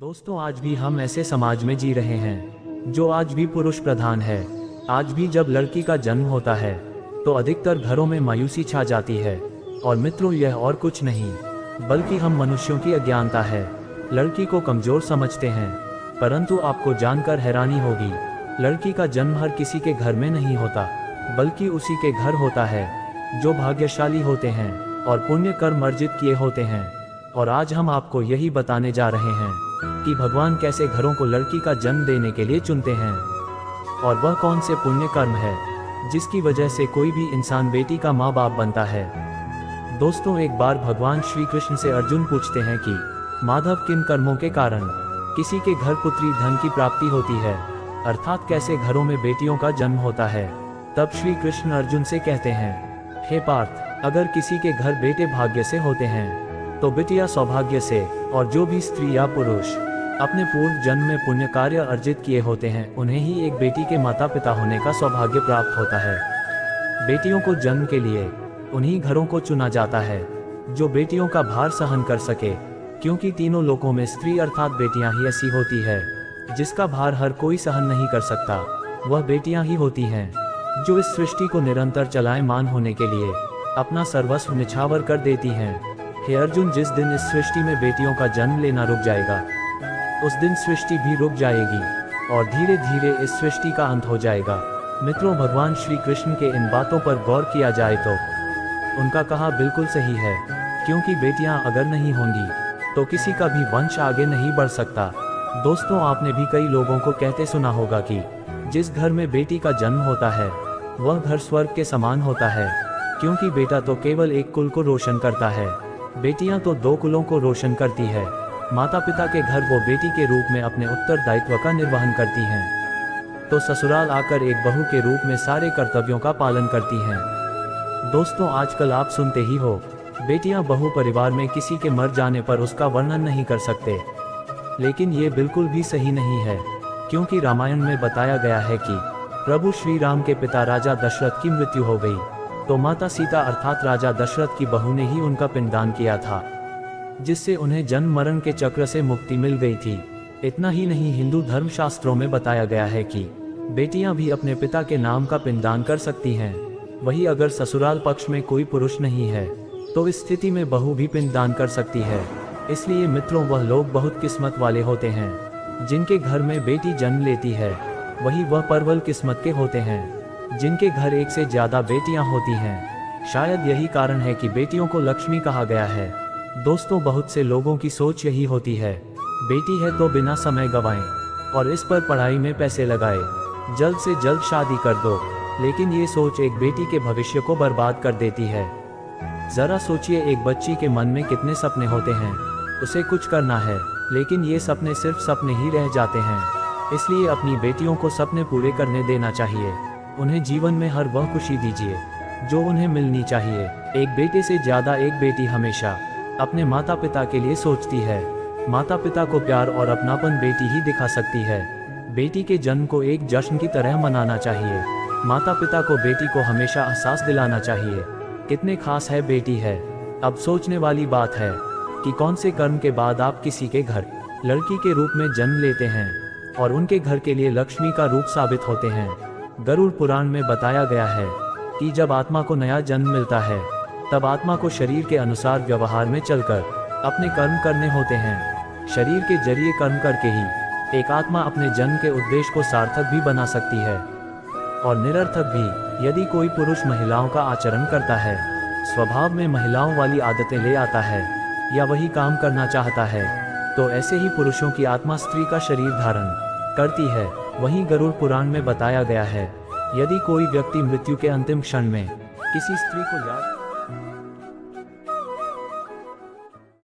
दोस्तों, आज भी हम ऐसे समाज में जी रहे हैं जो आज भी पुरुष प्रधान है। आज भी जब लड़की का जन्म होता है तो अधिकतर घरों में मायूसी छा जाती है। और मित्रों, यह और कुछ नहीं बल्कि हम मनुष्यों की अज्ञानता है। लड़की को कमजोर समझते हैं, परंतु आपको जानकर हैरानी होगी, लड़की का जन्म हर किसी के घर में नहीं होता, बल्कि उसी के घर होता है जो भाग्यशाली होते हैं और पुण्य कर्म अर्जित किए होते हैं। और आज हम आपको यही बताने जा रहे हैं कि भगवान कैसे घरों को लड़की का जन्म देने के लिए चुनते हैं, और वह कौन से पुण्य कर्म है जिसकी वजह से कोई भी इंसान बेटी का माँ बाप बनता है। दोस्तों, एक बार भगवान श्री कृष्ण से अर्जुन पूछते हैं कि माधव, किन कर्मों के कारण किसी के घर पुत्री धन की प्राप्ति होती है, अर्थात कैसे घरों में बेटियों का जन्म होता है। तब श्री कृष्ण अर्जुन से कहते हैं, हे पार्थ, अगर किसी के घर बेटे भाग्य से होते हैं तो बिटिया सौभाग्य से, और जो भी स्त्री या पुरुष अपने पूर्व जन्म में पुण्य कार्य अर्जित किए होते हैं उन्हें ही एक बेटी के माता पिता होने का सौभाग्य प्राप्त होता है। बेटियों को जन्म के लिए उन्हीं घरों को चुना जाता है जो बेटियों का भार सहन कर सके, क्योंकि तीनों लोकों में स्त्री अर्थात बेटियां ही ऐसी होती है जिसका भार हर कोई सहन नहीं कर सकता। वह बेटियां ही होती हैं जो इस सृष्टि को निरंतर चलायमान होने के लिए अपना सर्वस्व निछावर कर देती हैं। हे अर्जुन, जिस दिन इस सृष्टि में बेटियों का जन्म लेना रुक जाएगा उस दिन सृष्टि भी रुक जाएगी और धीरे धीरे इस सृष्टि का अंत हो जाएगा। मित्रों, भगवान श्री कृष्ण के इन बातों पर गौर किया जाए तो उनका कहा बिल्कुल सही है, क्योंकि बेटियां अगर नहीं होंगी तो किसी का भी वंश आगे नहीं बढ़ सकता। दोस्तों, आपने भी कई लोगों को कहते सुना होगा कि जिस घर में बेटी का जन्म होता है वह घर स्वर्ग के समान होता है, क्योंकि बेटा तो केवल एक कुल को रोशन करता है, बेटियां तो दो कुलों को रोशन करती है। माता पिता के घर वो बेटी के रूप में अपने उत्तरदायित्व का निर्वहन करती हैं, तो ससुराल आकर एक बहू के रूप में सारे कर्तव्यों का पालन करती हैं। दोस्तों, आजकल आप सुनते ही हो, बेटियां बहू परिवार में किसी के मर जाने पर उसका वर्णन नहीं कर सकते, लेकिन ये बिल्कुल भी सही नहीं है, क्योंकि रामायण में बताया गया है कि प्रभु श्री राम के पिता राजा दशरथ की मृत्यु हो गई तो माता सीता अर्थात राजा दशरथ की बहू ने ही उनका पिंडदान किया था, जिससे उन्हें जन्म मरण के चक्र से मुक्ति मिल गई थी। इतना ही नहीं, हिंदू धर्मशास्त्रों में बताया गया है कि बेटियां भी अपने पिता के नाम का पिंडदान कर सकती हैं। वही अगर ससुराल पक्ष में कोई पुरुष नहीं है तो इस स्थिति में बहू भी पिंडदान कर सकती है। इसलिए मित्रों, वह लोग बहुत किस्मत वाले होते हैं जिनके घर में बेटी जन्म लेती है। वही वह परवल किस्मत के होते हैं जिनके घर एक से ज्यादा बेटियां होती हैं। शायद यही कारण है कि बेटियों को लक्ष्मी कहा गया है। दोस्तों, बहुत से लोगों की सोच यही होती है, बेटी है तो बिना समय गवाएं और इस पर पढ़ाई में पैसे लगाए, जल्द से जल्द शादी कर दो। लेकिन ये सोच एक बेटी के भविष्य को बर्बाद कर देती है। जरा सोचिए, एक बच्ची के मन में कितने सपने होते हैं, उसे कुछ करना है, लेकिन ये सपने सिर्फ सपने ही रह जाते हैं। इसलिए अपनी बेटियों को सपने पूरे करने देना चाहिए। उन्हें जीवन में हर वह खुशी दीजिए जो उन्हें मिलनी चाहिए। एक बेटे से ज्यादा एक बेटी हमेशा अपने माता पिता के लिए सोचती है। माता पिता को प्यार और अपनापन बेटी ही दिखा सकती है। बेटी के जन्म को एक जश्न की तरह मनाना चाहिए। माता पिता को बेटी को हमेशा एहसास दिलाना चाहिए कितने खास है बेटी है। अब सोचने वाली बात है कि कौन से कर्म के बाद आप किसी के घर लड़की के रूप में जन्म लेते हैं और उनके घर के लिए लक्ष्मी का रूप साबित होते हैं। गरुड़ पुराण में बताया गया है कि जब आत्मा को नया जन्म मिलता है तब आत्मा को शरीर के अनुसार व्यवहार में चलकर अपने कर्म करने होते हैं। शरीर के जरिए कर्म करके ही एक आत्मा अपने जन्म के उद्देश्य को सार्थक भी बना सकती है और निरर्थक भी। यदि कोई पुरुष महिलाओं का आचरण करता है, स्वभाव में महिलाओं वाली आदतें ले आता है या वही काम करना चाहता है, तो ऐसे ही पुरुषों की आत्मा स्त्री का शरीर धारण करती है। वहीं गरुड़ पुराण में बताया गया है, यदि कोई व्यक्ति मृत्यु के अंतिम क्षण में किसी स्त्री को याद